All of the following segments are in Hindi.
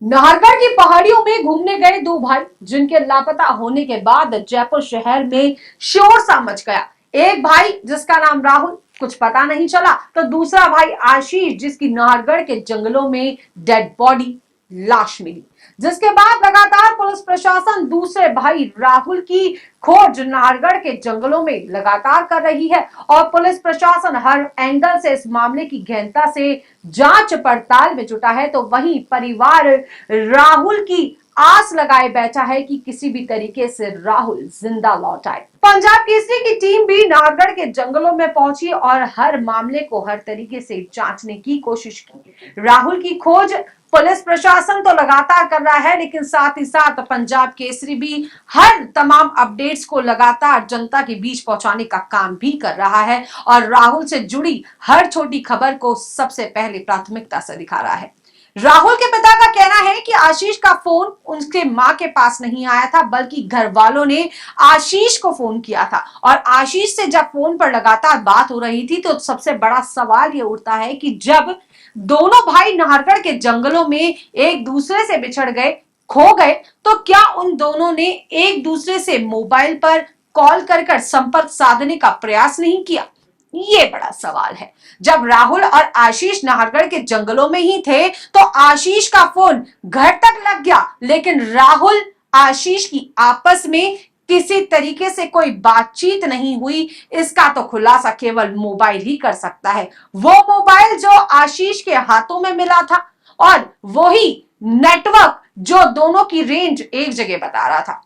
नाहरगढ़ की पहाड़ियों में घूमने गए दो भाई जिनके लापता होने के बाद जयपुर शहर में शोर सा मच गया। एक भाई जिसका नाम राहुल, कुछ पता नहीं चला, तो दूसरा भाई आशीष जिसकी नाहरगढ़ के जंगलों में डेड बॉडी, लाश मिली। जिसके बाद लगातार पुलिस प्रशासन दूसरे भाई राहुल की खोज नाहरगढ़ के जंगलों में लगातार कर रही है और पुलिस प्रशासन हर एंगल से इस मामले की गहनता से जांच पड़ताल में जुटा है। तो वहीं परिवार राहुल की आस लगाए बैठा है कि किसी भी तरीके से राहुल जिंदा लौट आए। पंजाब केसरी की टीम भी नाहरगढ़ के जंगलों में पहुंची और हर मामले को हर तरीके से जांचने की कोशिश की। राहुल की खोज पुलिस प्रशासन तो लगातार कर रहा है, लेकिन साथ ही साथ पंजाब केसरी भी हर तमाम अपडेट्स को लगातार जनता के बीच पहुंचाने का काम भी कर रहा है और राहुल से जुड़ी हर छोटी खबर को सबसे पहले प्राथमिकता से दिखा रहा है। राहुल के पिता का कहना है कि आशीष का फोन उनके मां के पास नहीं आया था, बल्कि घर वालों ने आशीष को फोन किया था और आशीष से जब फोन पर लगातार बात हो रही थी तो सबसे बड़ा सवाल ये उठता है कि जब दोनों भाई नाहरगढ़ के जंगलों में एक दूसरे से बिछड़ गए, खो गए, तो क्या उन दोनों ने एक दूसरे से मोबाइल पर कॉल कर संपर्क साधने का प्रयास नहीं किया? ये बड़ा सवाल है। जब राहुल और आशीष नाहरगढ़ के जंगलों में ही थे तो आशीष का फोन घर तक लग गया, लेकिन राहुल आशीष की आपस में किसी तरीके से कोई बातचीत नहीं हुई। इसका तो खुलासा केवल मोबाइल ही कर सकता है। वो मोबाइल जो आशीष के हाथों में मिला था और वही नेटवर्क जो दोनों की रेंज एक जगह बता रहा था।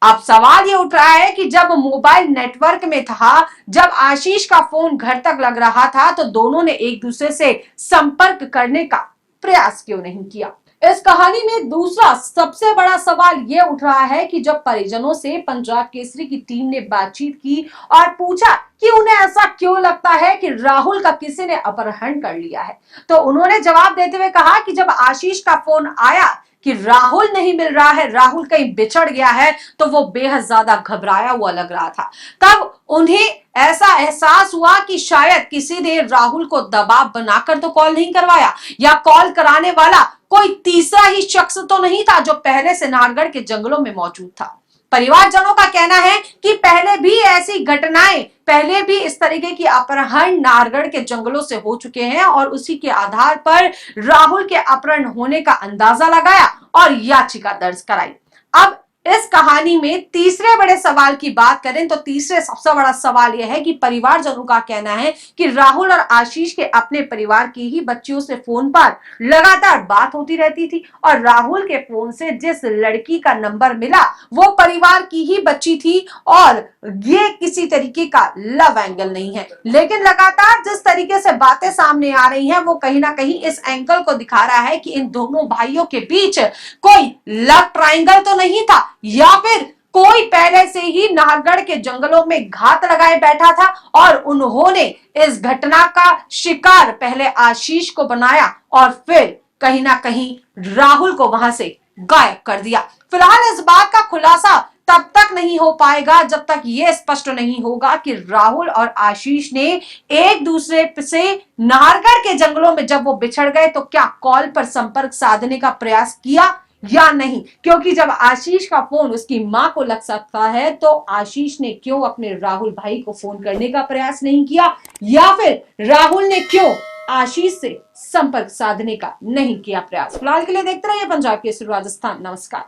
अब सवाल ये उठ रहा है कि जब मोबाइल नेटवर्क में था, जब आशीष का फोन घर तक लग रहा था, तो दोनों ने एक दूसरे से संपर्क करने का प्रयास क्यों नहीं किया? इस कहानी में दूसरा सबसे बड़ा सवाल यह उठ रहा है कि जब परिजनों से पंजाब केसरी की टीम ने बातचीत की और पूछा कि उन्हें ऐसा क्यों लगता है कि राहुल का किसी ने अपहरण कर लिया है, तो उन्होंने जवाब देते हुए कहा कि जब आशीष का फोन आया कि राहुल नहीं मिल रहा है, राहुल कहीं बिछड़ गया है, तो वो बेहद ज्यादा घबराया हुआ लग रहा था। तब उन्हें ऐसा एहसास हुआ कि शायद किसी ने राहुल को दबाव बनाकर तो कॉल नहीं करवाया, या कॉल कराने वाला कोई तीसरा ही शख्स तो नहीं था जो पहले से नाहरगढ़ के जंगलों में मौजूद था। परिवारजनों का कहना है कि पहले भी ऐसी घटनाएं, पहले भी इस तरीके की अपहरण नाहरगढ़ के जंगलों से हो चुके हैं और उसी के आधार पर राहुल के अपहरण होने का अंदाजा लगाया और याचिका दर्ज कराई। अब इस कहानी में तीसरे बड़े सवाल की बात करें तो तीसरे सबसे बड़ा सवाल यह है कि परिवारजनों का कहना है कि राहुल और आशीष के अपने परिवार की ही बच्चियों से फोन पर लगातार बात होती रहती थी और राहुल के फोन से जिस लड़की का नंबर मिला वो परिवार की ही बच्ची थी और ये किसी तरीके का लव एंगल नहीं है। लेकिन लगातार जिस तरीके से बातें सामने आ रही हैं वो कहीं ना कहीं इस एंगल को दिखा रहा है कि इन दोनों भाइयों के बीच कोई लव ट्रायंगल तो नहीं था, या फिर कोई पहले से ही नाहरगढ़ के जंगलों में घात लगाए बैठा था और उन्होंने इस घटना का शिकार पहले आशीष को बनाया और फिर कहीं ना कहीं राहुल को वहां से गायब कर दिया। फिलहाल इस बात का खुलासा तब तक नहीं हो पाएगा जब तक यह स्पष्ट नहीं होगा कि राहुल और आशीष ने एक दूसरे से नाहरगढ़ के जंगलों में जब वो बिछड़ गए तो क्या कॉल पर संपर्क साधने का प्रयास किया या नहीं, क्योंकि जब आशीष का फोन उसकी मां को लग सकता है तो आशीष ने क्यों अपने राहुल भाई को फोन करने का प्रयास नहीं किया, या फिर राहुल ने क्यों आशीष से संपर्क साधने का नहीं किया प्रयास। फिलहाल के लिए देखते रहिए पंजाब केसरी राजस्थान। नमस्कार।